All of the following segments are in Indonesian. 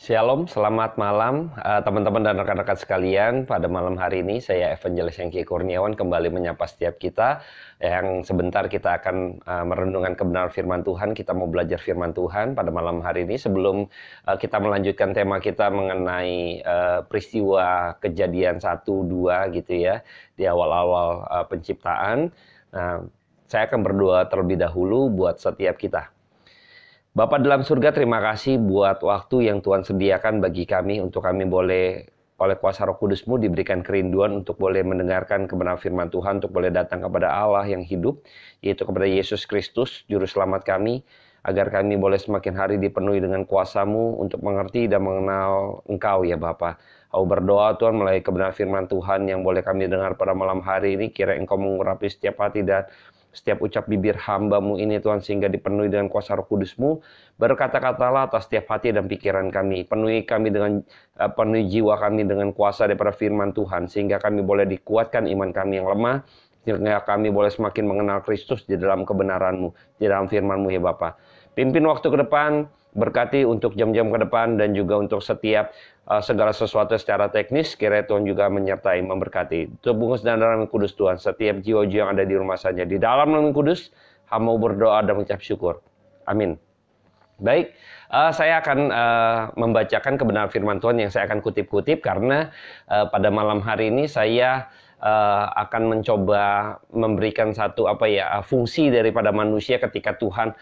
Shalom, selamat malam teman-teman dan rekan-rekan sekalian. Pada malam hari ini saya Evangelis Hengki Kurniawan kembali menyapa setiap kita yang sebentar kita akan merenungkan kebenaran firman Tuhan. Kita mau belajar firman Tuhan pada malam hari ini sebelum kita melanjutkan tema kita mengenai peristiwa kejadian 1-2 gitu ya di awal-awal penciptaan. Saya akan berdoa terlebih dahulu buat setiap kita. Bapa dalam surga, terima kasih buat waktu yang Tuhan sediakan bagi kami untuk kami boleh oleh kuasa Roh Kudus-Mu diberikan kerinduan untuk boleh mendengarkan kebenaran firman Tuhan, untuk boleh datang kepada Allah yang hidup, yaitu kepada Yesus Kristus, Juru Selamat kami, agar kami boleh semakin hari dipenuhi dengan kuasa-Mu untuk mengerti dan mengenal Engkau ya Bapa. Aku berdoa Tuhan melalui kebenaran firman Tuhan yang boleh kami dengar pada malam hari ini, kira Engkau mengurapi setiap hati dan setiap ucap bibir hamba-Mu ini Tuhan, sehingga dipenuhi dengan kuasa Roh Kudus-Mu. Berkata-katalah atas setiap hati dan pikiran kami. Penuhi kami dengan penuhi jiwa kami dengan kuasa daripada firman Tuhan, sehingga kami boleh dikuatkan iman kami yang lemah, sehingga kami boleh semakin mengenal Kristus di dalam kebenaran-Mu, di dalam firman-Mu ya Bapa. Pimpin waktu ke depan, berkati untuk jam-jam ke depan, dan juga untuk setiap segala sesuatu secara teknis, kiranya Tuhan juga menyertai, memberkati. Tebungus dan dalam Kudus Tuhan, setiap jiwa-jiwa yang ada di rumah saja. Di dalam nama Kudus, hamba berdoa dan mengucap syukur. Amin. Baik, saya akan membacakan kebenaran firman Tuhan yang saya akan kutip-kutip, karena pada malam hari ini saya akan mencoba memberikan satu fungsi daripada manusia ketika Tuhan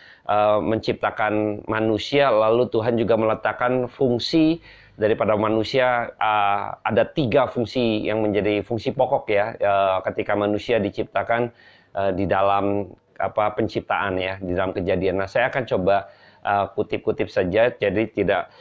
menciptakan manusia, lalu Tuhan juga meletakkan fungsi daripada manusia. Ada 3 fungsi yang menjadi fungsi pokok ya ketika manusia diciptakan di dalam penciptaan ya, di dalam kejadian. Nah, saya akan coba kutip-kutip saja, jadi tidak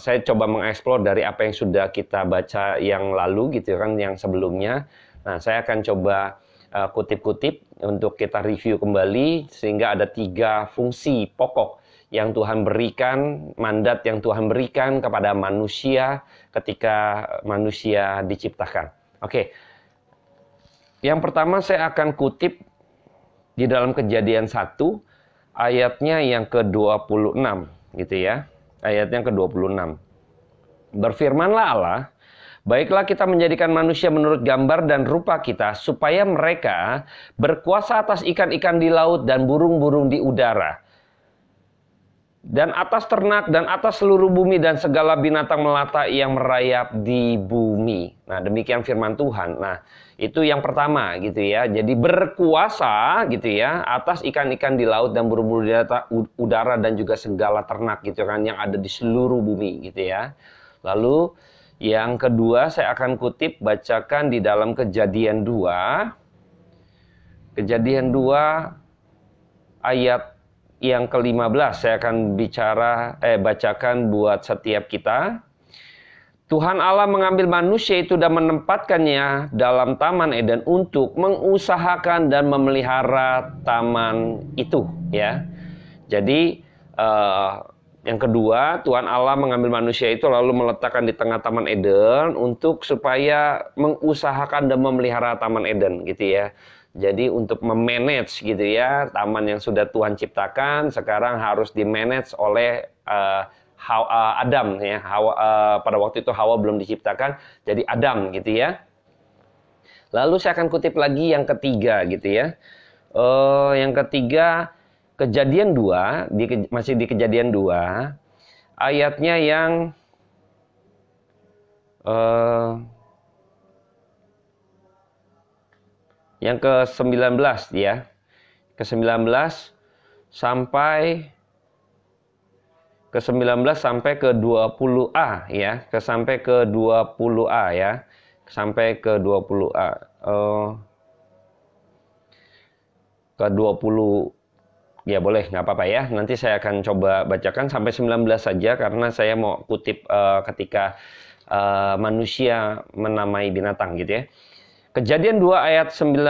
saya coba mengeksplor dari apa yang sudah kita baca yang lalu gitu kan, yang sebelumnya. Nah, saya akan coba kutip-kutip untuk kita review kembali, sehingga ada 3 fungsi pokok yang Tuhan berikan, mandat yang Tuhan berikan kepada manusia ketika manusia diciptakan. Oke. Yang pertama saya akan kutip di dalam Kejadian 1 ayatnya yang ke-26 gitu ya. Ayatnya ke-26. Berfirmanlah Allah, baiklah kita menjadikan manusia menurut gambar dan rupa kita, supaya mereka berkuasa atas ikan-ikan di laut dan burung-burung di udara, dan atas ternak dan atas seluruh bumi dan segala binatang melata yang merayap di bumi. Nah, demikian firman Tuhan. Nah, itu yang pertama gitu ya. Jadi berkuasa gitu ya atas ikan-ikan di laut dan burung-burung di udara dan juga segala ternak gitu kan yang ada di seluruh bumi gitu ya. Lalu yang kedua saya akan kutip, bacakan di dalam Kejadian 2. Kejadian 2 ayat yang ke-15 saya akan bacakan buat setiap kita. Tuhan Allah mengambil manusia itu dan menempatkannya dalam Taman Eden untuk mengusahakan dan memelihara taman itu ya. Jadi yang kedua, Tuhan Allah mengambil manusia itu lalu meletakkan di tengah Taman Eden untuk supaya mengusahakan dan memelihara Taman Eden gitu ya. Jadi untuk memanage gitu ya, taman yang sudah Tuhan ciptakan sekarang harus dimanage oleh Adam ya. Pada waktu itu Hawa belum diciptakan, jadi Adam gitu ya. Lalu saya akan kutip lagi yang ketiga gitu ya. Yang ketiga Kejadian 2, masih di Kejadian 2, ayatnya yang ke-19 ya. Ke-19 sampai sampai ke 20A ya. Sampai ke 20A ya. Sampai ke 20A. Ke 20 ya boleh, nggak apa-apa ya. Nanti saya akan coba bacakan sampai 19 saja karena saya mau kutip ketika manusia menamai binatang gitu ya. Kejadian 2 ayat 19,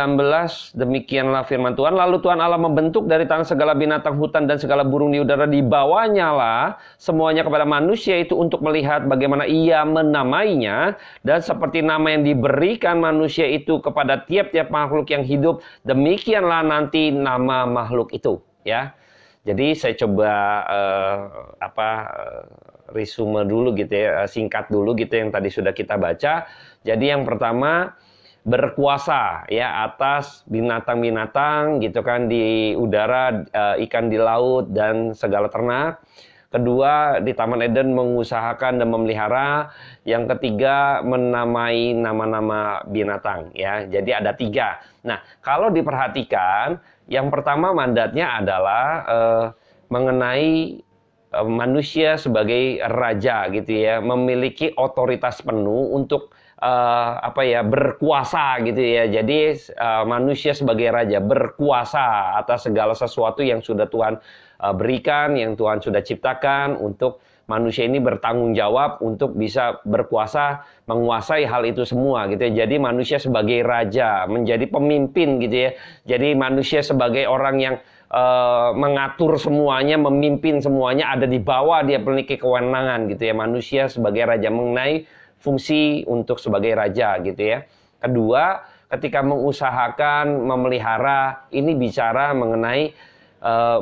demikianlah firman Tuhan. Lalu Tuhan Allah membentuk dari tangan segala binatang hutan dan segala burung di udara, dibawanya lah semuanya kepada manusia itu untuk melihat bagaimana ia menamainya. Dan seperti nama yang diberikan manusia itu kepada tiap-tiap makhluk yang hidup, demikianlah nanti nama makhluk itu. Ya, jadi saya coba resume dulu gitu ya, singkat dulu gitu yang tadi sudah kita baca. Jadi yang pertama, berkuasa ya atas binatang-binatang gitu kan di udara, ikan di laut dan segala ternak. Kedua, di Taman Eden mengusahakan dan memelihara. Yang ketiga, menamai nama-nama binatang ya. Jadi ada 3. Nah, kalau diperhatikan, yang pertama mandatnya adalah mengenai manusia sebagai raja gitu ya, memiliki otoritas penuh untuk berkuasa gitu ya. Jadi manusia sebagai raja berkuasa atas segala sesuatu yang sudah Tuhan berikan, yang Tuhan sudah ciptakan, untuk manusia ini bertanggung jawab untuk bisa berkuasa menguasai hal itu semua gitu ya. Jadi manusia sebagai raja, menjadi pemimpin gitu ya. Jadi manusia sebagai orang yang mengatur semuanya, memimpin semuanya, ada di bawah dia memiliki kewenangan gitu ya. Manusia sebagai raja, mengenai fungsi untuk sebagai raja gitu ya. Kedua, ketika mengusahakan memelihara, ini bicara mengenai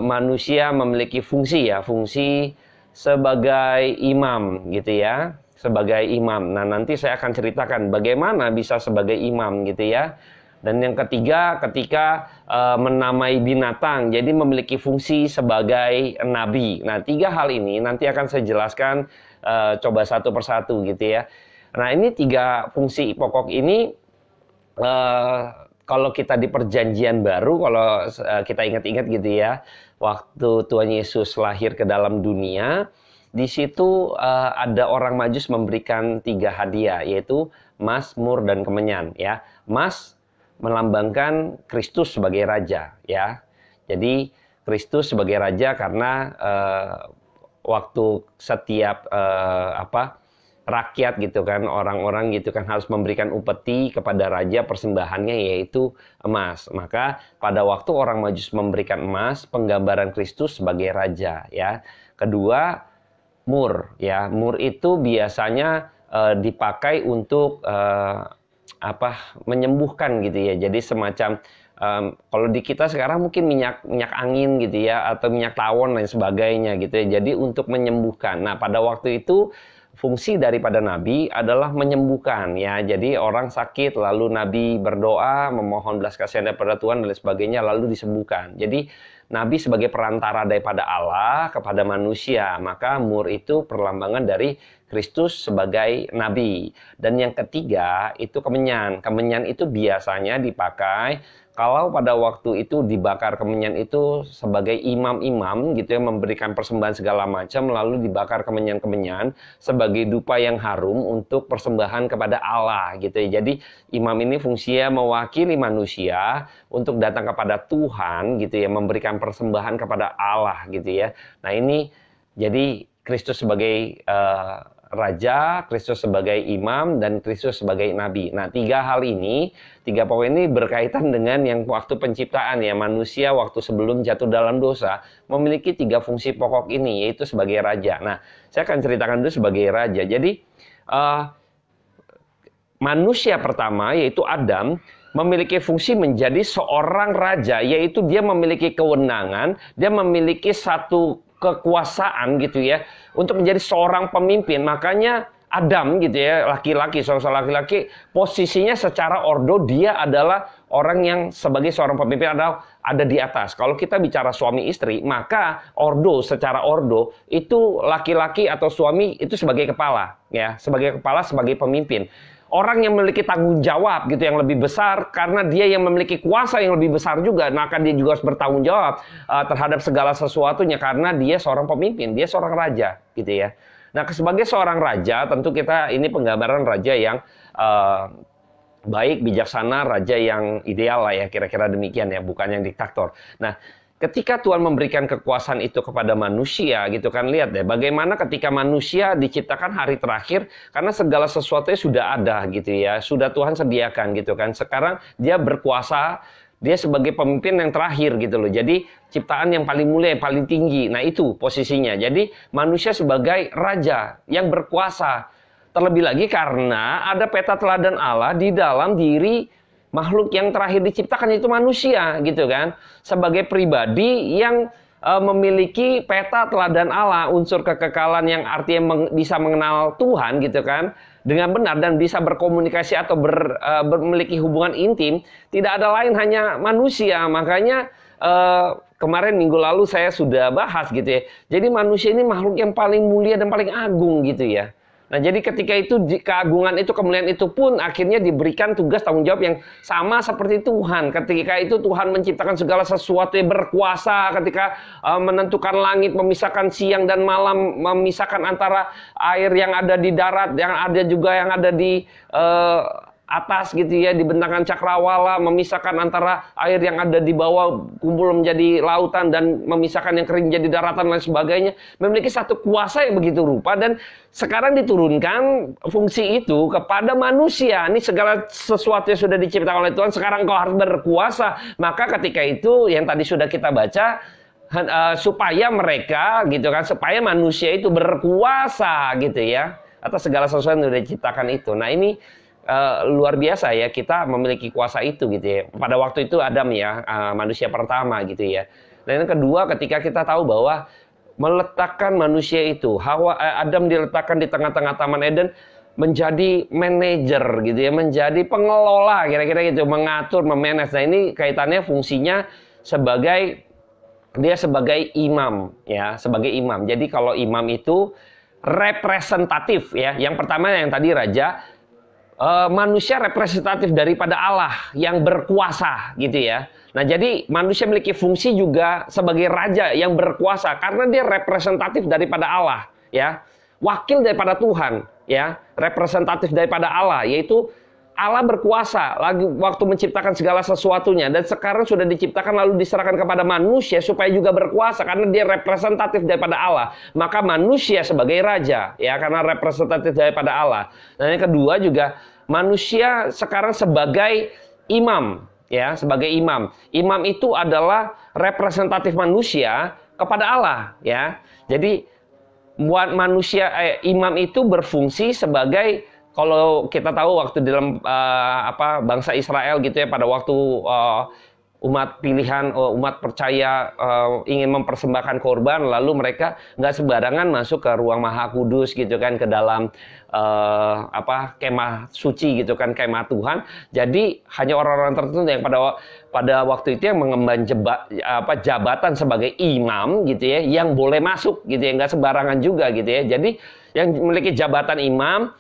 manusia memiliki fungsi ya, fungsi sebagai imam gitu ya, sebagai imam. Nah, nanti saya akan ceritakan bagaimana bisa sebagai imam gitu ya. Dan yang ketiga, ketika menamai binatang, jadi memiliki fungsi sebagai nabi. Nah, 3 hal ini nanti akan saya jelaskan coba satu persatu gitu ya. Nah, ini 3 fungsi pokok ini kalau kita di perjanjian baru, kalau kita ingat-ingat gitu ya, waktu Tuhan Yesus lahir ke dalam dunia, di situ ada orang Majus memberikan 3 hadiah, yaitu emas, mur, dan kemenyan ya. Emas melambangkan Kristus sebagai raja ya. Jadi Kristus sebagai raja karena waktu setiap rakyat gitu kan, orang-orang gitu kan harus memberikan upeti kepada raja, persembahannya yaitu emas. Maka pada waktu orang Majus memberikan emas, penggambaran Kristus sebagai raja ya. Kedua, mur ya. Mur itu biasanya dipakai untuk menyembuhkan gitu ya. Jadi semacam kalau di kita sekarang mungkin minyak angin gitu ya, atau minyak tawon dan sebagainya gitu ya. Jadi untuk menyembuhkan. Nah, pada waktu itu fungsi daripada nabi adalah menyembuhkan ya. Jadi orang sakit lalu nabi berdoa memohon belas kasihan daripada Tuhan dan sebagainya, lalu disembuhkan. Jadi nabi sebagai perantara daripada Allah kepada manusia. Maka mur itu perlambangan dari Kristus sebagai nabi. Dan yang ketiga itu kemenyan. Kemenyan itu biasanya dipakai kalau pada waktu itu dibakar kemenyan itu sebagai imam-imam gitu ya, memberikan persembahan segala macam, lalu dibakar kemenyan-kemenyan sebagai dupa yang harum untuk persembahan kepada Allah gitu ya. Jadi imam ini fungsinya mewakili manusia untuk datang kepada Tuhan gitu ya, memberikan persembahan kepada Allah gitu ya. Nah, ini jadi Kristus sebagai raja, Kristus sebagai imam, dan Kristus sebagai nabi. Nah, 3 hal ini, 3 poin ini berkaitan dengan yang waktu penciptaan ya. Manusia waktu sebelum jatuh dalam dosa memiliki 3 fungsi pokok ini, yaitu sebagai raja. Nah, saya akan ceritakan dulu sebagai raja. Jadi manusia pertama yaitu Adam memiliki fungsi menjadi seorang raja, yaitu dia memiliki kewenangan, dia memiliki satu kekuasaan gitu ya, untuk menjadi seorang pemimpin. Makanya Adam gitu ya, laki-laki, seorang laki-laki, posisinya secara ordo dia adalah orang yang sebagai seorang pemimpin ada di atas. Kalau kita bicara suami istri, maka ordo, secara ordo itu laki-laki atau suami itu sebagai kepala ya, sebagai kepala, sebagai pemimpin. Orang yang memiliki tanggung jawab gitu yang lebih besar, karena dia yang memiliki kuasa yang lebih besar juga, maka dia juga harus bertanggung jawab terhadap segala sesuatunya, karena dia seorang pemimpin, dia seorang raja gitu ya. Nah, sebagai seorang raja, tentu kita ini penggambaran raja yang baik, bijaksana, raja yang ideal lah ya, kira-kira demikian ya, bukan yang diktator. Nah, ketika Tuhan memberikan kekuasaan itu kepada manusia gitu kan, lihat deh bagaimana ketika manusia diciptakan hari terakhir, karena segala sesuatunya sudah ada gitu ya, sudah Tuhan sediakan gitu kan. Sekarang dia berkuasa, dia sebagai pemimpin yang terakhir gitu loh. Jadi ciptaan yang paling mulia, yang paling tinggi. Nah itu posisinya. Jadi manusia sebagai raja yang berkuasa. Terlebih lagi karena ada peta teladan Allah di dalam diri makhluk yang terakhir diciptakan, itu manusia gitu kan. Sebagai pribadi yang memiliki peta teladan Allah, unsur kekekalan yang artinya bisa mengenal Tuhan gitu kan dengan benar dan bisa berkomunikasi atau memiliki hubungan intim, tidak ada lain hanya manusia. Makanya kemarin minggu lalu saya sudah bahas gitu ya. Jadi manusia ini makhluk yang paling mulia dan paling agung gitu ya. Nah, jadi ketika itu keagungan itu, kemuliaan itu pun akhirnya diberikan tugas tanggung jawab yang sama seperti Tuhan. Ketika itu Tuhan menciptakan segala sesuatu yang berkuasa, ketika menentukan langit, memisahkan siang dan malam, memisahkan antara air yang ada di darat, yang ada juga yang ada di atas gitu ya, di bentangan cakrawala, memisahkan antara air yang ada di bawah kumpul menjadi lautan dan memisahkan yang kering menjadi daratan dan lain sebagainya, memiliki satu kuasa yang begitu rupa. Dan sekarang diturunkan fungsi itu kepada manusia. Ini segala sesuatu yang sudah diciptakan oleh Tuhan, sekarang kau harus berkuasa. Maka ketika itu yang tadi sudah kita baca, supaya mereka gitu kan, supaya manusia itu berkuasa gitu ya atas segala sesuatu yang sudah diciptakan itu. Nah ini luar biasa ya, kita memiliki kuasa itu gitu ya. Pada waktu itu Adam ya, manusia pertama gitu ya. Dan yang kedua, ketika kita tahu bahwa meletakkan manusia itu, Adam diletakkan di tengah-tengah Taman Eden menjadi manajer gitu ya, menjadi pengelola kira-kira gitu, mengatur, memanage. Nah ini kaitannya fungsinya sebagai dia sebagai imam ya, sebagai imam. Jadi kalau imam itu representatif ya. Yang pertama yang tadi raja, manusia representatif daripada Allah yang berkuasa gitu ya. Nah jadi manusia memiliki fungsi juga sebagai raja yang berkuasa karena dia representatif daripada Allah ya, wakil daripada Tuhan ya, representatif daripada Allah, yaitu Allah berkuasa lagi waktu menciptakan segala sesuatunya, dan sekarang sudah diciptakan lalu diserahkan kepada manusia supaya juga berkuasa karena dia representatif daripada Allah. Maka manusia sebagai raja ya, karena representatif daripada Allah. Dan yang kedua juga manusia sekarang sebagai imam ya, sebagai imam. Imam itu adalah representatif manusia kepada Allah ya. Jadi buat manusia imam itu berfungsi sebagai, kalau kita tahu waktu dalam bangsa Israel gitu ya, pada waktu umat pilihan, umat percaya ingin mempersembahkan korban, lalu mereka nggak sembarangan masuk ke ruang Maha Kudus gitu kan, ke dalam kemah suci gitu kan, kemah Tuhan. Jadi hanya orang-orang tertentu yang pada waktu itu yang mengemban jabatan sebagai imam gitu ya, yang boleh masuk gitu ya, nggak sembarangan juga gitu ya. Jadi yang memiliki jabatan imam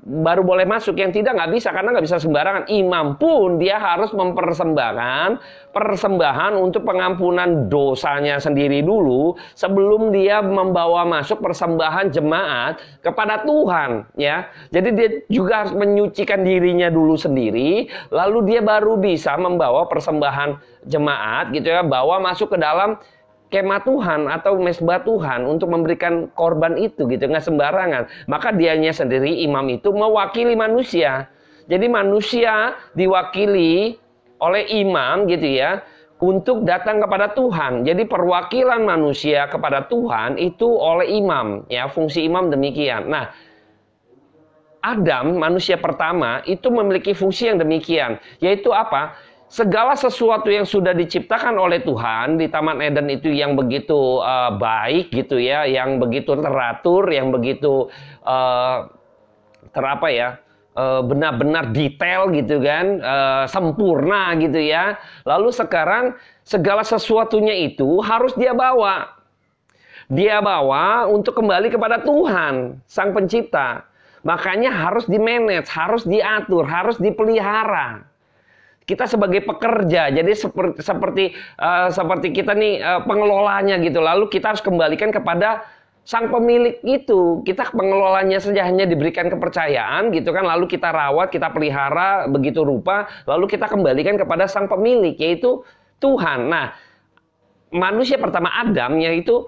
baru boleh masuk, yang tidak nggak bisa, karena nggak bisa sembarangan. Imam pun dia harus mempersembahkan persembahan untuk pengampunan dosanya sendiri dulu sebelum dia membawa masuk persembahan jemaat kepada Tuhan ya. Jadi dia juga harus menyucikan dirinya dulu sendiri, lalu dia baru bisa membawa persembahan jemaat gitu ya, bawa masuk ke dalam kemah Tuhan atau mesbah Tuhan untuk memberikan korban itu gitu, nggak sembarangan. Maka dianya sendiri, imam itu mewakili manusia. Jadi manusia diwakili oleh imam gitu ya, untuk datang kepada Tuhan. Jadi perwakilan manusia kepada Tuhan itu oleh imam ya, fungsi imam demikian. Nah, Adam, manusia pertama, itu memiliki fungsi yang demikian, yaitu apa? Segala sesuatu yang sudah diciptakan oleh Tuhan di Taman Eden itu yang begitu baik gitu ya, yang begitu teratur, yang begitu benar-benar detail gitu kan, sempurna gitu ya. Lalu sekarang segala sesuatunya itu harus dia bawa untuk kembali kepada Tuhan, Sang Pencipta. Makanya harus di-manage, harus diatur, harus dipelihara. Kita sebagai pekerja, jadi seperti kita nih pengelolanya gitu. Lalu kita harus kembalikan kepada sang pemilik itu. Kita pengelolanya saja, hanya diberikan kepercayaan gitu kan. Lalu kita rawat, kita pelihara begitu rupa. Lalu kita kembalikan kepada sang pemilik, yaitu Tuhan. Nah, manusia pertama Adam yaitu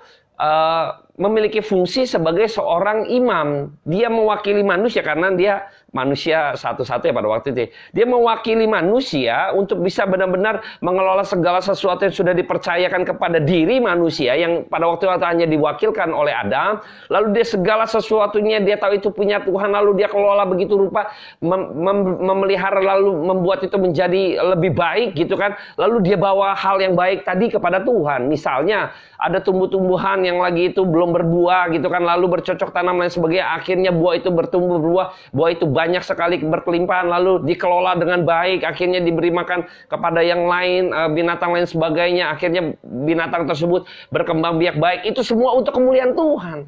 memiliki fungsi sebagai seorang imam. Dia mewakili manusia karena dia manusia satu-satunya pada waktu itu. Dia mewakili manusia untuk bisa benar-benar mengelola segala sesuatu yang sudah dipercayakan kepada diri manusia yang pada waktu itu hanya diwakilkan oleh Adam. Lalu dia segala sesuatunya dia tahu itu punya Tuhan, lalu dia kelola begitu rupa, memelihara lalu membuat itu menjadi lebih baik gitu kan. Lalu dia bawa hal yang baik tadi kepada Tuhan. Misalnya ada tumbuh-tumbuhan yang lagi itu belum berbuah gitu kan, lalu bercocok tanam dan sebagainya, akhirnya buah itu bertumbuh berbuah, buah itu banyak sekali berkelimpahan, lalu dikelola dengan baik, akhirnya diberi makan kepada yang lain, binatang lain sebagainya, akhirnya binatang tersebut berkembang biak baik, itu semua untuk kemuliaan Tuhan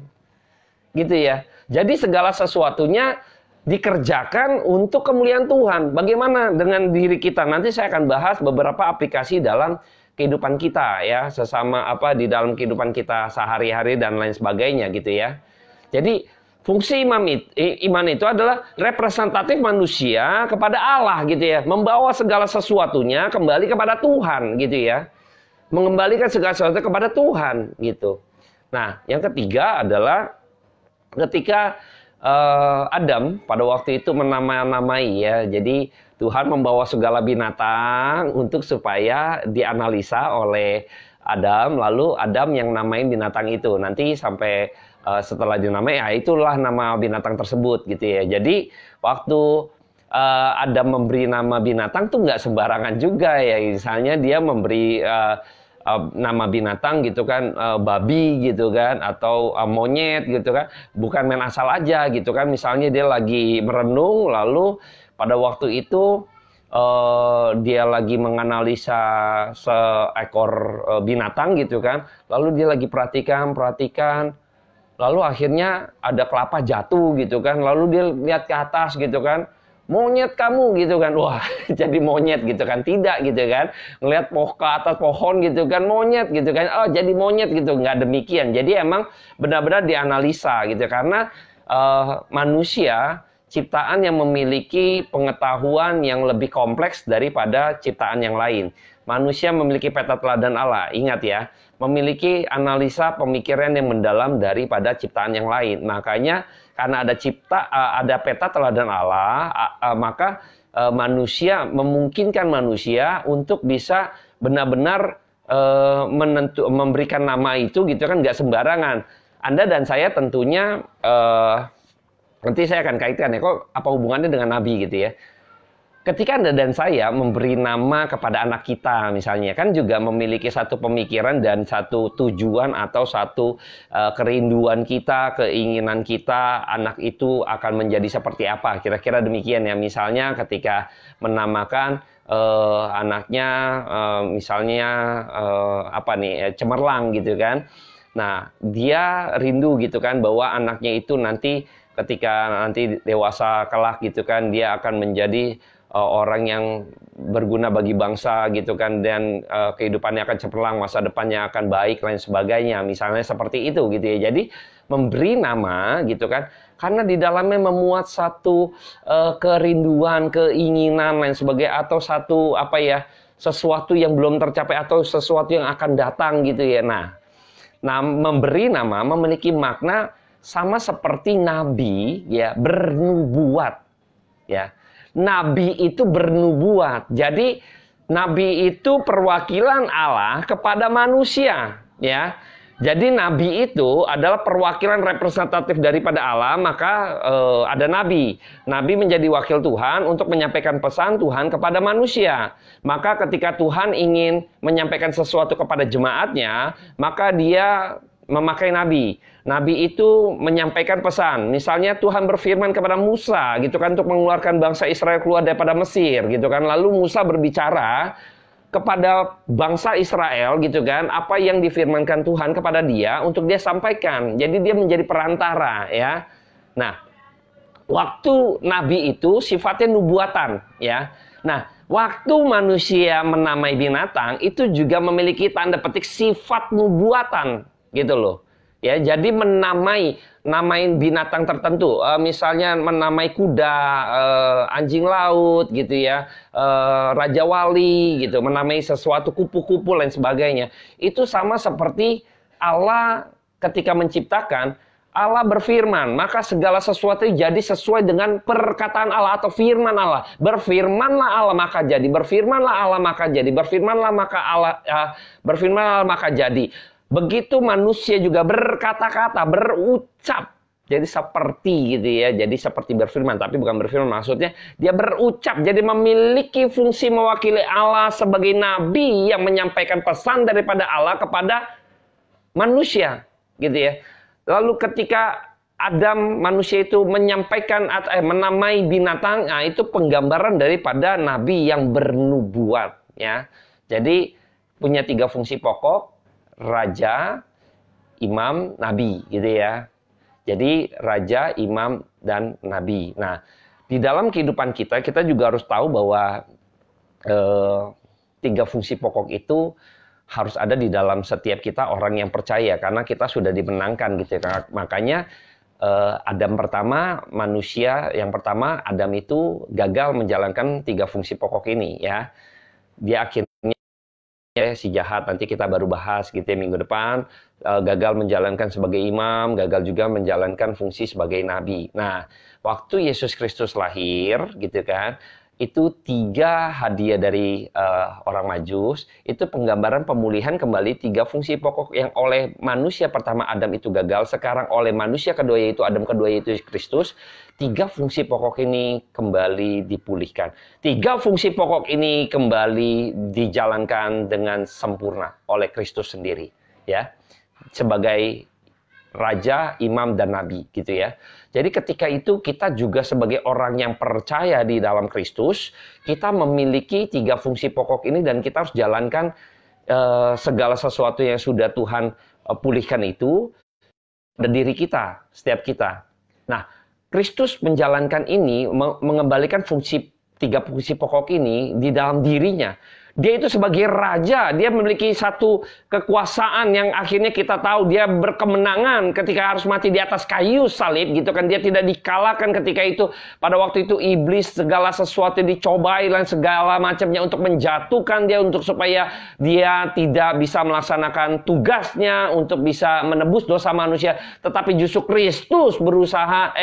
gitu ya. Jadi segala sesuatunya dikerjakan untuk kemuliaan Tuhan. Bagaimana dengan diri kita? Nanti saya akan bahas beberapa aplikasi dalam kehidupan kita ya, sesama di dalam kehidupan kita sehari-hari dan lain sebagainya gitu ya. Jadi fungsi iman itu adalah representatif manusia kepada Allah gitu ya, membawa segala sesuatunya kembali kepada Tuhan gitu ya, mengembalikan segala sesuatu kepada Tuhan gitu. Nah, yang ketiga adalah ketika Adam pada waktu itu menamai ya, jadi Tuhan membawa segala binatang untuk supaya dianalisa oleh Adam, lalu Adam yang namain binatang itu. Nanti sampai setelah dinamai, ya itulah nama binatang tersebut gitu ya. Jadi waktu Adam memberi nama binatang tuh nggak sembarangan juga ya. Misalnya dia memberi nama binatang gitu kan, babi gitu kan, atau monyet gitu kan, bukan main asal aja gitu kan. Misalnya dia lagi merenung, lalu pada waktu itu dia lagi menganalisa seekor binatang gitu kan, lalu dia lagi perhatikan, lalu akhirnya ada kelapa jatuh gitu kan, lalu dia lihat ke atas gitu kan, monyet kamu gitu kan, wah jadi monyet gitu kan, tidak gitu kan, ngelihat ke atas pohon gitu kan, monyet gitu kan, oh jadi monyet gitu, nggak demikian. Jadi emang benar-benar dianalisa gitu, karena manusia ciptaan yang memiliki pengetahuan yang lebih kompleks daripada ciptaan yang lain. Manusia memiliki peta teladan Allah, ingat ya, memiliki analisa pemikiran yang mendalam daripada ciptaan yang lain. Makanya karena ada peta teladan Allah, maka manusia memungkinkan manusia untuk bisa benar-benar memberikan nama itu gitu kan, nggak sembarangan. Anda dan saya tentunya nanti saya akan kaitkan ya, kok apa hubungannya dengan nabi gitu ya. Ketika Anda dan saya memberi nama kepada anak kita misalnya, kan juga memiliki satu pemikiran dan satu tujuan atau satu kerinduan kita, keinginan kita, anak itu akan menjadi seperti apa, kira-kira demikian ya. Misalnya ketika menamakan anaknya misalnya Cemerlang gitu kan. Nah, dia rindu gitu kan bahwa anaknya itu nanti ketika nanti dewasa kelak gitu kan, dia akan menjadi orang yang berguna bagi bangsa gitu kan, dan kehidupannya akan cemerlang, masa depannya akan baik, lain sebagainya, misalnya seperti itu gitu ya. Jadi memberi nama gitu kan, karena di dalamnya memuat satu kerinduan, keinginan, lain sebagainya, atau satu sesuatu yang belum tercapai atau sesuatu yang akan datang gitu ya. Nah, memberi nama memiliki makna sama seperti nabi ya, bernubuat ya. Nabi itu bernubuat. Jadi nabi itu perwakilan Allah kepada manusia ya. Jadi nabi itu adalah perwakilan representatif daripada Allah, maka ada nabi. Nabi menjadi wakil Tuhan untuk menyampaikan pesan Tuhan kepada manusia. Maka ketika Tuhan ingin menyampaikan sesuatu kepada jemaatnya, maka dia memakai nabi. Nabi itu menyampaikan pesan. Misalnya Tuhan berfirman kepada Musa gitu kan, untuk mengeluarkan bangsa Israel keluar daripada Mesir gitu kan. Lalu Musa berbicara kepada bangsa Israel gitu kan, apa yang difirmankan Tuhan kepada dia untuk dia sampaikan. Jadi dia menjadi perantara ya. Nah, waktu nabi itu sifatnya nubuatan ya. Nah, waktu manusia menamai binatang itu juga memiliki tanda petik sifat nubuatan gitu loh. Ya, jadi namain binatang tertentu, misalnya menamai kuda, anjing laut gitu ya, raja wali gitu, menamai sesuatu kupu-kupu lain sebagainya. Itu sama seperti Allah ketika menciptakan, Allah berfirman, maka segala sesuatu jadi sesuai dengan perkataan Allah atau firman Allah. Berfirmanlah Allah maka jadi, berfirmanlah Allah maka jadi, berfirmanlah maka Allah, berfirmanlah maka jadi. Begitu manusia juga berkata-kata, berucap. Jadi seperti gitu ya, jadi seperti berfirman, tapi bukan berfirman, maksudnya dia berucap, jadi memiliki fungsi mewakili Allah sebagai nabi yang menyampaikan pesan daripada Allah kepada manusia, gitu ya. Lalu ketika Adam manusia itu menyampaikan menamai binatang, nah itu penggambaran daripada nabi yang bernubuat, ya. Jadi punya 3 fungsi pokok. Raja, imam, nabi gitu ya. Jadi raja, imam, dan nabi. Nah, di dalam kehidupan kita juga harus tahu bahwa 3 fungsi pokok itu harus ada di dalam setiap kita orang yang percaya, karena kita sudah dimenangkan gitu ya. Makanya Adam pertama, manusia yang pertama, Adam itu gagal menjalankan 3 fungsi pokok ini ya. Dia akhirnya si jahat, nanti kita baru bahas gitu ya minggu depan, gagal menjalankan sebagai imam, gagal juga menjalankan fungsi sebagai nabi. Nah, waktu Yesus Kristus lahir gitu kan, itu 3 hadiah dari orang Majus, itu penggambaran pemulihan kembali 3 fungsi pokok yang oleh manusia pertama Adam itu gagal, sekarang oleh manusia kedua yaitu Adam kedua yaitu Kristus, 3 fungsi pokok ini kembali dipulihkan. 3 fungsi pokok ini kembali dijalankan dengan sempurna oleh Kristus sendiri, ya, sebagai raja, imam, dan nabi gitu ya. Jadi ketika itu kita juga sebagai orang yang percaya di dalam Kristus, kita memiliki 3 fungsi pokok ini dan kita harus jalankan segala sesuatu yang sudah Tuhan pulihkan itu pada diri kita, setiap kita. Nah, Kristus menjalankan ini, mengembalikan 3 fungsi pokok ini di dalam dirinya. Dia itu sebagai raja, dia memiliki satu kekuasaan yang akhirnya kita tahu dia berkemenangan ketika harus mati di atas kayu salib gitu kan. Dia tidak dikalahkan ketika itu, pada waktu itu iblis segala sesuatu dicobai dan segala macamnya untuk menjatuhkan dia, untuk supaya dia tidak bisa melaksanakan tugasnya untuk bisa menebus dosa manusia. Tetapi justru Kristus berusaha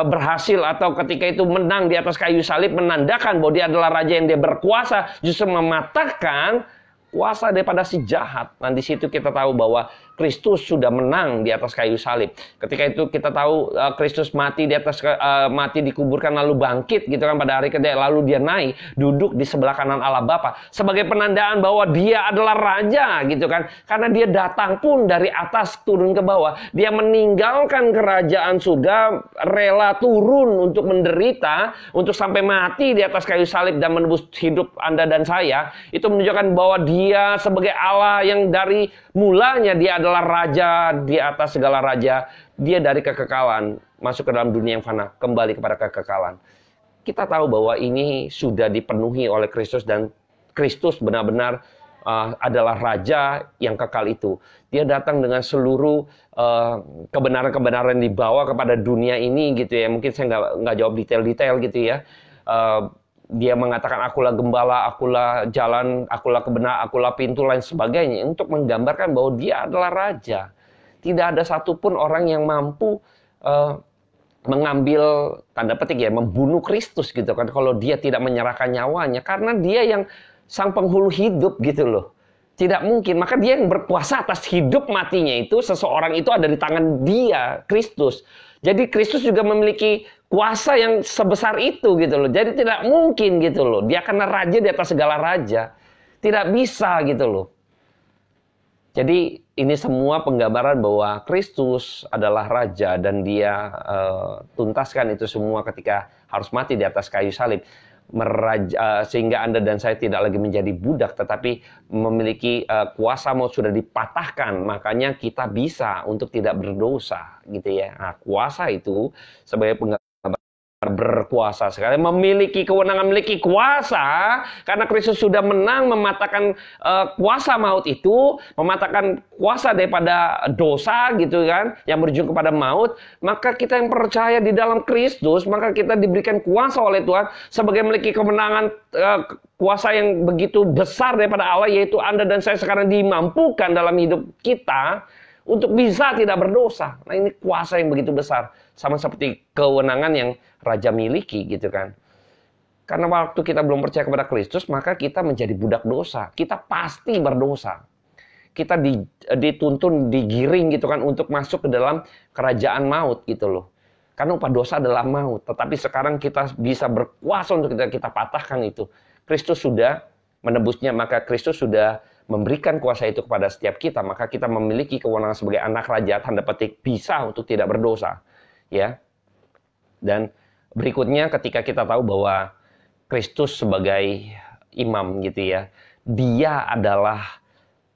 berhasil, atau ketika itu menang di atas kayu salib, menandakan bahwa dia adalah raja yang dia berkuasa, justru mematahkan kuasa daripada si jahat. Nah, di situ kita tahu bahwa Kristus sudah menang di atas kayu salib. Ketika itu kita tahu Kristus mati di atas mati dikuburkan lalu bangkit gitu kan pada hari kedua, lalu dia naik duduk di sebelah kanan Allah Bapa sebagai penandaan bahwa dia adalah raja gitu kan. Karena dia datang pun dari atas turun ke bawah. Dia meninggalkan kerajaan surga, rela turun untuk menderita, untuk sampai mati di atas kayu salib dan menebus hidup Anda dan saya. Itu menunjukkan bahwa dia sebagai Allah yang dari mulanya dia adalah raja di atas segala raja. Dia dari kekekalan masuk ke dalam dunia yang fana, kembali kepada kekekalan. Kita tahu bahwa ini sudah dipenuhi oleh Kristus, dan Kristus benar-benar adalah raja yang kekal itu. Dia datang dengan seluruh kebenaran-kebenaran yang dibawa kepada dunia ini gitu ya. Mungkin saya nggak jawab detail-detail gitu ya. Dia mengatakan akulah gembala, akulah jalan, akulah kebenaran, akulah pintu, lain sebagainya, untuk menggambarkan bahwa dia adalah raja. Tidak ada satupun orang yang mampu mengambil, tanda petik ya, membunuh Kristus gitu kan, kalau dia tidak menyerahkan nyawanya, karena dia yang sang penghulu hidup gitu loh. Tidak mungkin, maka dia yang berkuasa atas hidup matinya itu, seseorang itu ada di tangan dia, Kristus. Jadi Kristus juga memiliki kuasa yang sebesar itu gitu loh. Jadi tidak mungkin gitu loh. Dia karena raja di atas segala raja. Tidak bisa gitu loh. Jadi ini semua penggambaran bahwa Kristus adalah raja, dan dia tuntaskan itu semua ketika harus mati di atas kayu salib. Sehingga Anda dan saya tidak lagi menjadi budak, tetapi memiliki kuasa maut sudah dipatahkan. Makanya kita bisa untuk tidak berdosa gitu ya. Nah, kuasa itu sebagai berkuasa sekali, memiliki kewenangan, memiliki kuasa, karena Kristus sudah menang mematahkan kuasa maut itu, mematahkan kuasa daripada dosa gitu kan, yang berujung kepada maut. Maka kita yang percaya di dalam Kristus, maka kita diberikan kuasa oleh Tuhan sebagai memiliki kemenangan, kuasa yang begitu besar daripada Allah, yaitu Anda dan saya sekarang dimampukan dalam hidup kita untuk bisa tidak berdosa. Nah, ini kuasa yang begitu besar. Sama seperti kewenangan yang Raja miliki gitu kan. Karena waktu kita belum percaya kepada Kristus, maka kita menjadi budak dosa. Kita pasti berdosa. Kita dituntun, digiring gitu kan untuk masuk ke dalam kerajaan maut gitu loh. Karena upah dosa adalah maut. Tetapi sekarang kita bisa berkuasa untuk kita patahkan itu. Kristus sudah menebusnya, maka Kristus sudah memberikan kuasa itu kepada setiap kita, maka kita memiliki kewenangan sebagai anak raja, tanda petik, bisa untuk tidak berdosa, ya. Dan berikutnya ketika kita tahu bahwa Kristus sebagai imam gitu ya, dia adalah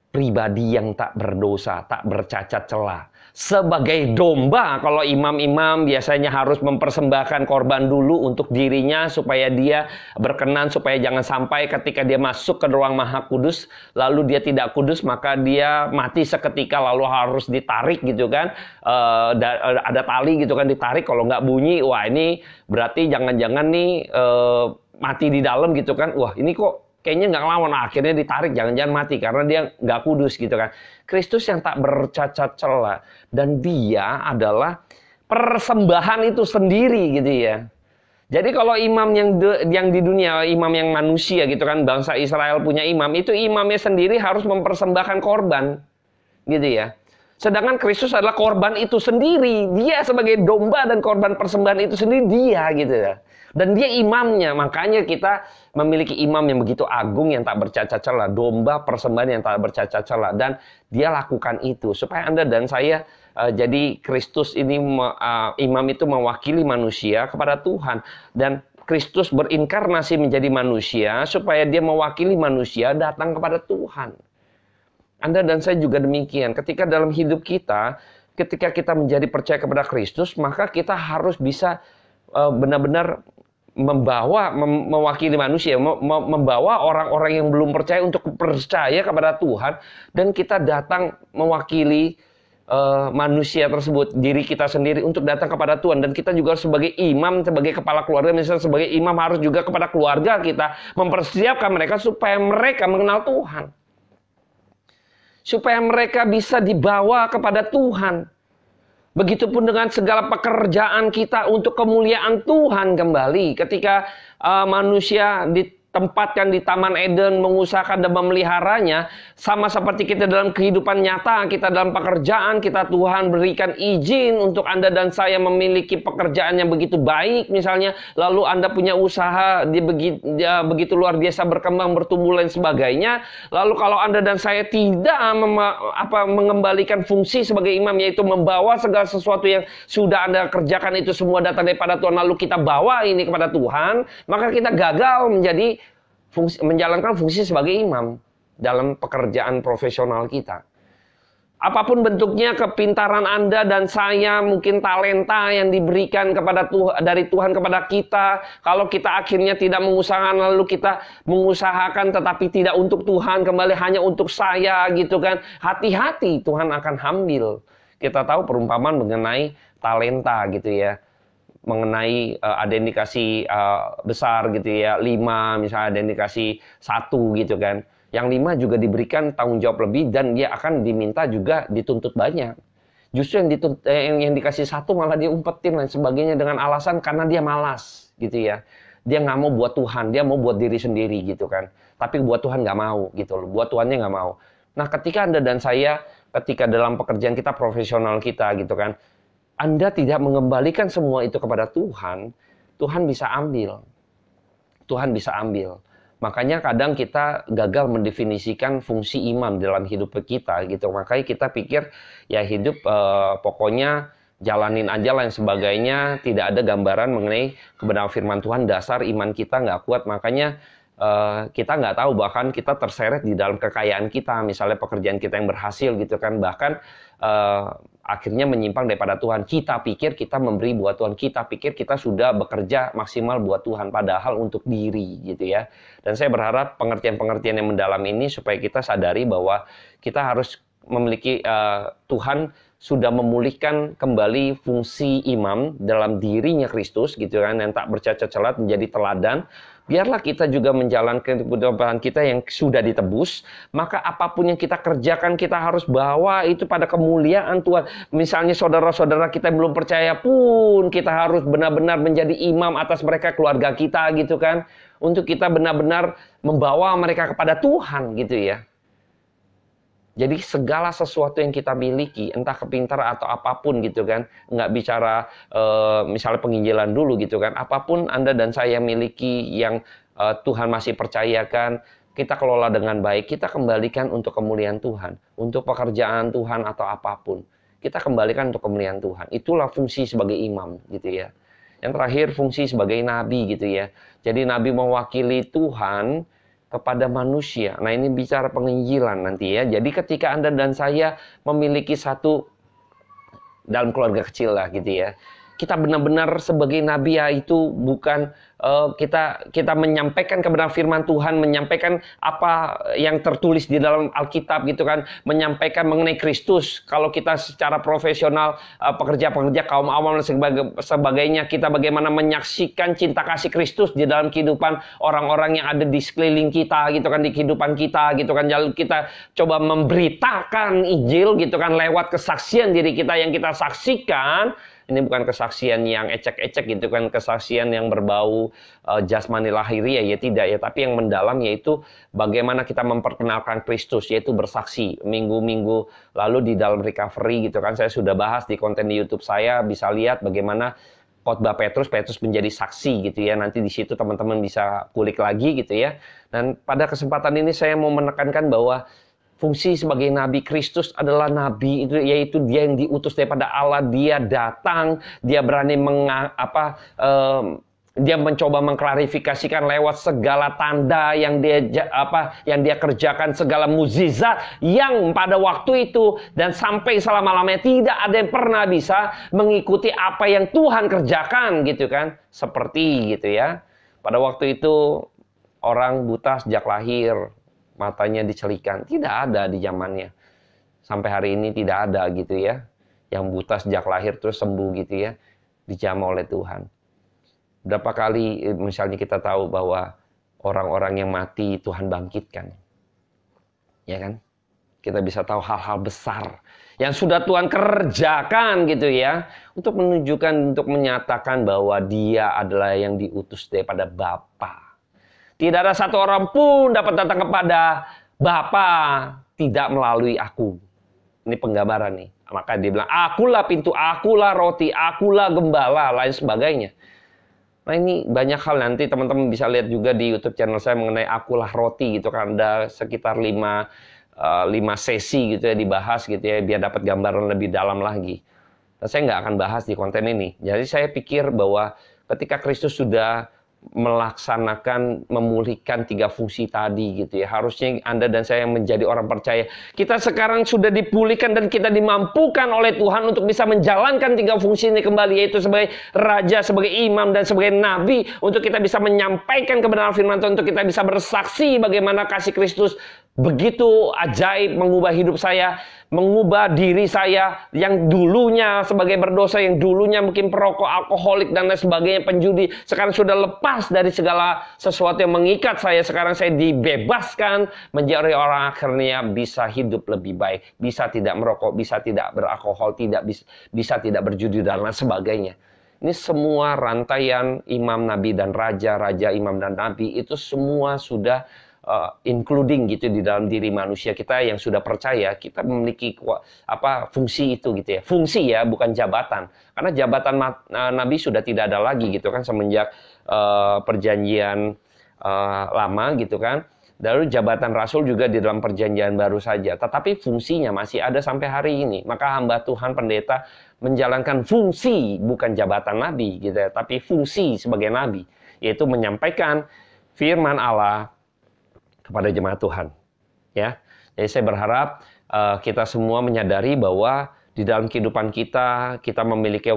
pribadi yang tak berdosa, tak bercacat celah. Sebagai domba, kalau imam-imam biasanya harus mempersembahkan korban dulu untuk dirinya supaya dia berkenan, supaya jangan sampai ketika dia masuk ke ruang maha kudus, lalu dia tidak kudus, maka dia mati seketika, lalu harus ditarik gitu kan. Ada tali gitu kan, ditarik, kalau nggak bunyi, wah ini berarti jangan-jangan nih mati di dalam gitu kan. Wah ini kok kayaknya nggak ngelawan, akhirnya ditarik, jangan-jangan mati karena dia nggak kudus gitu kan. Kristus yang tak bercacat celah, dan dia adalah persembahan itu sendiri gitu ya. Jadi kalau imam yang di dunia, imam yang manusia gitu kan, bangsa Israel punya imam, itu imamnya sendiri harus mempersembahkan korban gitu ya. Sedangkan Kristus adalah korban itu sendiri. Dia sebagai domba dan korban persembahan itu sendiri dia gitu ya. Dan dia imamnya, makanya kita memiliki imam yang begitu agung, yang tak bercacat celah, domba persembahan yang tak bercacat celah, dan dia lakukan itu supaya Anda dan saya jadi Kristus ini imam itu mewakili manusia kepada Tuhan, dan Kristus berinkarnasi menjadi manusia supaya dia mewakili manusia datang kepada Tuhan. Anda dan saya juga demikian. Ketika dalam hidup kita, ketika kita menjadi percaya kepada Kristus, maka kita harus bisa benar-benar mewakili manusia, membawa orang-orang yang belum percaya untuk percaya kepada Tuhan, dan kita datang mewakili manusia tersebut, diri kita sendiri untuk datang kepada Tuhan. Dan kita juga sebagai imam, sebagai kepala keluarga, misalnya sebagai imam harus juga kepada keluarga kita mempersiapkan mereka supaya mereka mengenal Tuhan, supaya mereka bisa dibawa kepada Tuhan. Begitupun dengan segala pekerjaan kita untuk kemuliaan Tuhan kembali. Ketika manusia ditempatkan di Taman Eden, mengusahakan dan memeliharanya, sama seperti kita dalam kehidupan nyata, kita dalam pekerjaan, kita Tuhan berikan izin untuk Anda dan saya memiliki pekerjaan yang begitu baik misalnya, lalu Anda punya usaha begitu luar biasa berkembang, bertumbuh dan sebagainya. Lalu kalau Anda dan saya tidak mengembalikan fungsi sebagai imam, yaitu membawa segala sesuatu yang sudah Anda kerjakan itu semua datang daripada Tuhan, lalu kita bawa ini kepada Tuhan, maka kita gagal menjalankan fungsi sebagai imam dalam pekerjaan profesional kita. Apapun bentuknya, kepintaran Anda dan saya, mungkin talenta yang diberikan dari Tuhan kepada kita, kalau kita akhirnya tidak mengusahakan, lalu kita mengusahakan tetapi tidak untuk Tuhan, kembali hanya untuk saya gitu kan, hati-hati, Tuhan akan ambil. Kita tahu perumpamaan mengenai talenta gitu ya, mengenai ada yang dikasih besar gitu ya, 5 misalnya, ada yang dikasih 1 gitu kan. Yang 5 juga diberikan tanggung jawab lebih, dan dia akan diminta juga dituntut banyak. Justru yang dikasih 1 malah dia umpetin dan sebagainya dengan alasan karena dia malas gitu ya. Dia nggak mau buat Tuhan, dia mau buat diri sendiri gitu kan. Tapi buat Tuhan nggak mau gitu loh, buat Tuhannya nggak mau. Nah ketika Anda dan saya, ketika dalam pekerjaan kita, profesional kita gitu kan, Anda tidak mengembalikan semua itu kepada Tuhan, Tuhan bisa ambil. Tuhan bisa ambil. Makanya kadang kita gagal mendefinisikan fungsi imam dalam hidup kita gitu. Makanya kita pikir ya hidup pokoknya jalanin aja lah, yang sebagainya, tidak ada gambaran mengenai kebenaran firman Tuhan. Dasar iman kita nggak kuat, makanya kita nggak tahu, bahkan kita terseret di dalam kekayaan kita, misalnya pekerjaan kita yang berhasil gitu kan, bahkan akhirnya menyimpang daripada Tuhan. Kita pikir kita memberi buat Tuhan, kita pikir kita sudah bekerja maksimal buat Tuhan, padahal untuk diri gitu ya. Dan saya berharap pengertian-pengertian yang mendalam ini supaya kita sadari bahwa kita harus memiliki Tuhan sudah memulihkan kembali fungsi imam dalam dirinya Kristus gitu kan, yang tak bercacat celah menjadi teladan. Biarlah kita juga menjalankan kehidupan kita yang sudah ditebus, maka apapun yang kita kerjakan kita harus bawa itu pada kemuliaan Tuhan. Misalnya saudara-saudara kita yang belum percaya pun kita harus benar-benar menjadi imam atas mereka, keluarga kita gitu kan, untuk kita benar-benar membawa mereka kepada Tuhan gitu ya. Jadi segala sesuatu yang kita miliki, entah kepintaran atau apapun gitu kan, nggak bicara misalnya penginjilan dulu gitu kan, apapun Anda dan saya miliki yang Tuhan masih percayakan, kita kelola dengan baik, kita kembalikan untuk kemuliaan Tuhan, untuk pekerjaan Tuhan atau apapun, kita kembalikan untuk kemuliaan Tuhan. Itulah fungsi sebagai imam gitu ya. Yang terakhir fungsi sebagai nabi gitu ya. Jadi nabi mewakili Tuhan kepada manusia. Nah, ini bicara penginjilan nanti ya. Jadi ketika Anda dan saya memiliki satu dalam keluarga kecil lah gitu ya, kita benar-benar sebagai nabi ya, itu bukan kita menyampaikan kebenaran firman Tuhan, menyampaikan apa yang tertulis di dalam Alkitab gitu kan, menyampaikan mengenai Kristus. Kalau kita secara profesional, pekerja-pekerja kaum awam dan sebagainya, kita bagaimana menyaksikan cinta kasih Kristus di dalam kehidupan orang-orang yang ada di sekeliling kita gitu kan, di kehidupan kita gitu kan. Lalu kita coba memberitakan Injil gitu kan lewat kesaksian diri kita yang kita saksikan. Ini bukan kesaksian yang ecek-ecek gitu kan, kesaksian yang berbau jasmani lahiriah ya tidak ya, tapi yang mendalam yaitu bagaimana kita memperkenalkan Kristus, yaitu bersaksi. Minggu-minggu lalu di dalam recovery gitu kan, saya sudah bahas di konten di YouTube saya, bisa lihat bagaimana khotbah Petrus menjadi saksi gitu ya. Nanti di situ teman-teman bisa kulik lagi gitu ya. Dan pada kesempatan ini saya mau menekankan bahwa fungsi sebagai nabi Kristus adalah nabi itu, yaitu dia yang diutus daripada Allah. Dia datang, dia berani dia mencoba mengklarifikasikan lewat segala tanda yang dia kerjakan, segala mukjizat yang pada waktu itu dan sampai selama-lamanya tidak ada yang pernah bisa mengikuti apa yang Tuhan kerjakan gitu kan. Seperti gitu ya. Pada waktu itu orang buta sejak lahir, matanya dicelikan, tidak ada di zamannya. Sampai hari ini tidak ada gitu ya, yang buta sejak lahir terus sembuh gitu ya, dijamah oleh Tuhan. Berapa kali misalnya kita tahu bahwa orang-orang yang mati Tuhan bangkitkan, ya kan? Kita bisa tahu hal-hal besar yang sudah Tuhan kerjakan gitu ya, untuk menunjukkan, untuk menyatakan bahwa Dia adalah yang diutus daripada Bapa. Tidak ada satu orang pun dapat datang kepada Bapa tidak melalui aku. Ini penggambaran nih. Maka dia bilang, akulah pintu, akulah roti, akulah gembala, lain sebagainya. Nah ini banyak hal, nanti teman-teman bisa lihat juga di YouTube channel saya mengenai akulah roti gitu kan. Ada sekitar 5 sesi gitu ya dibahas gitu ya, biar dapat gambaran lebih dalam lagi. Dan saya nggak akan bahas di konten ini. Jadi saya pikir bahwa ketika Kristus sudah melaksanakan, memulihkan 3 fungsi tadi gitu ya, harusnya Anda dan saya yang menjadi orang percaya, kita sekarang sudah dipulihkan dan kita dimampukan oleh Tuhan untuk bisa menjalankan 3 fungsi ini kembali, yaitu sebagai raja, sebagai imam, dan sebagai nabi, untuk kita bisa menyampaikan kebenaran firman Tuhan, untuk kita bisa bersaksi bagaimana kasih Kristus begitu ajaib mengubah hidup saya, mengubah diri saya yang dulunya sebagai berdosa, yang dulunya mungkin perokok, alkoholik dan lain sebagainya, penjudi, sekarang sudah lepas dari segala sesuatu yang mengikat saya. Sekarang saya dibebaskan menjadi orang akhirnya bisa hidup lebih baik, bisa tidak merokok, bisa tidak beralkohol, bisa tidak berjudi dan lain sebagainya. Ini semua rantaian imam, nabi, dan raja, imam, dan nabi, itu semua sudah including gitu di dalam diri manusia kita yang sudah percaya. Kita memiliki fungsi itu gitu ya, fungsi ya, bukan jabatan, karena jabatan nabi sudah tidak ada lagi gitu kan semenjak perjanjian lama gitu kan. Lalu jabatan rasul juga di dalam perjanjian baru saja, tetapi fungsinya masih ada sampai hari ini. Maka hamba Tuhan pendeta menjalankan fungsi, bukan jabatan nabi gitu ya, tapi fungsi sebagai nabi, yaitu menyampaikan firman Allah kepada jemaat Tuhan. Ya, jadi saya berharap kita semua menyadari bahwa di dalam kehidupan kita memiliki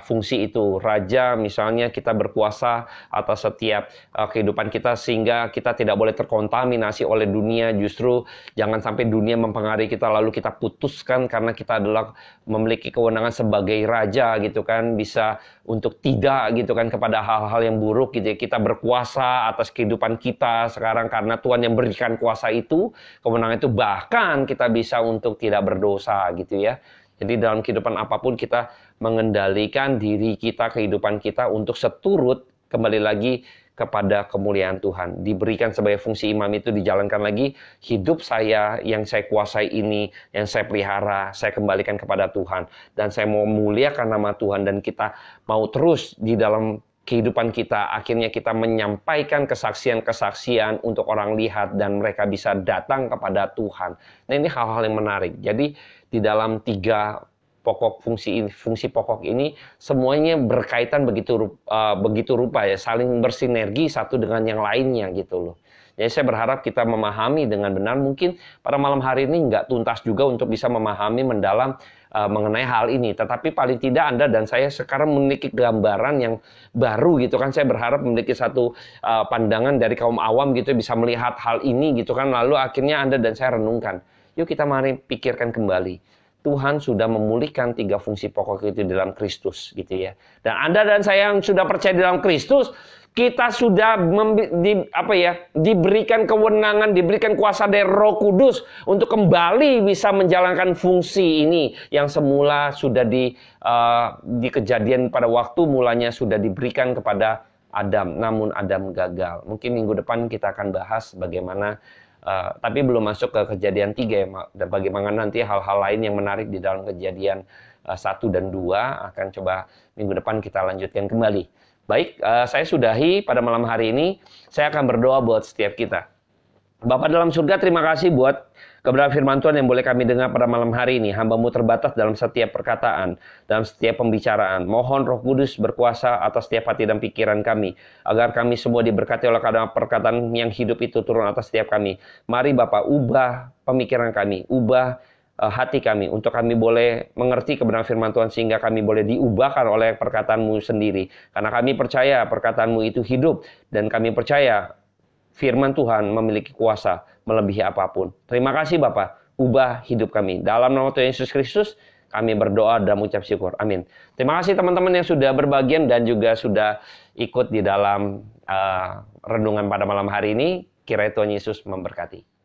fungsi itu. Raja misalnya, kita berkuasa atas setiap kehidupan kita sehingga kita tidak boleh terkontaminasi oleh dunia. Justru jangan sampai dunia mempengaruhi kita lalu kita putuskan karena kita adalah memiliki kewenangan sebagai raja gitu kan, bisa untuk tidak gitu kan kepada hal-hal yang buruk gitu ya. Kita berkuasa atas kehidupan kita sekarang karena Tuhan yang berikan kuasa itu, kewenangan itu, bahkan kita bisa untuk tidak berdosa gitu ya. Jadi dalam kehidupan apapun kita mengendalikan diri kita, kehidupan kita untuk seturut kembali lagi kepada kemuliaan Tuhan. Diberikan sebagai fungsi imam itu dijalankan lagi, hidup saya yang saya kuasai ini, yang saya pelihara, saya kembalikan kepada Tuhan. Dan saya mau muliakan nama Tuhan dan kita mau terus di dalam kehidupan kita, akhirnya kita menyampaikan kesaksian-kesaksian untuk orang lihat dan mereka bisa datang kepada Tuhan. Nah, ini hal-hal yang menarik. Jadi di dalam 3 pokok fungsi pokok ini semuanya berkaitan begitu rupa ya, saling bersinergi satu dengan yang lainnya gitu loh. Jadi saya berharap kita memahami dengan benar. Mungkin pada malam hari ini nggak tuntas juga untuk bisa memahami mendalam mengenai hal ini. Tetapi paling tidak Anda dan saya sekarang memiliki gambaran yang baru gitu kan. Saya berharap memiliki satu pandangan dari kaum awam gitu, bisa melihat hal ini gitu kan. Lalu akhirnya Anda dan saya renungkan. Yuk kita mari pikirkan kembali. Tuhan sudah memulihkan 3 fungsi pokok itu di dalam Kristus gitu ya. Dan Anda dan saya yang sudah percaya di dalam Kristus, kita sudah diberikan kewenangan, diberikan kuasa dari Roh Kudus untuk kembali bisa menjalankan fungsi ini yang semula sudah di kejadian pada waktu mulanya sudah diberikan kepada Adam, namun Adam gagal. Mungkin minggu depan kita akan bahas bagaimana tapi belum masuk ke kejadian 3 ya, dan bagaimana nanti hal-hal lain yang menarik di dalam kejadian 1 dan 2 akan coba minggu depan kita lanjutkan kembali. Baik, saya sudahi pada malam hari ini. Saya akan berdoa buat setiap kita. Bapa dalam surga, terima kasih buat kebenaran firman Tuhan yang boleh kami dengar pada malam hari ini. Hamba-Mu terbatas dalam setiap perkataan, dalam setiap pembicaraan. Mohon Roh Kudus berkuasa atas setiap hati dan pikiran kami, agar kami semua diberkati oleh perkataan yang hidup itu turun atas setiap kami. Mari Bapa, ubah pemikiran kami, ubah hati kami, untuk kami boleh mengerti kebenaran firman Tuhan, sehingga kami boleh diubahkan oleh perkataan-Mu sendiri. Karena kami percaya perkataan-Mu itu hidup, dan kami percaya firman Tuhan memiliki kuasa melebihi apapun. Terima kasih Bapa, ubah hidup kami. Dalam nama Tuhan Yesus Kristus, kami berdoa dan mengucap syukur. Amin. Terima kasih teman-teman yang sudah berbagian dan juga sudah ikut di dalam renungan pada malam hari ini. Kiranya Tuhan Yesus memberkati.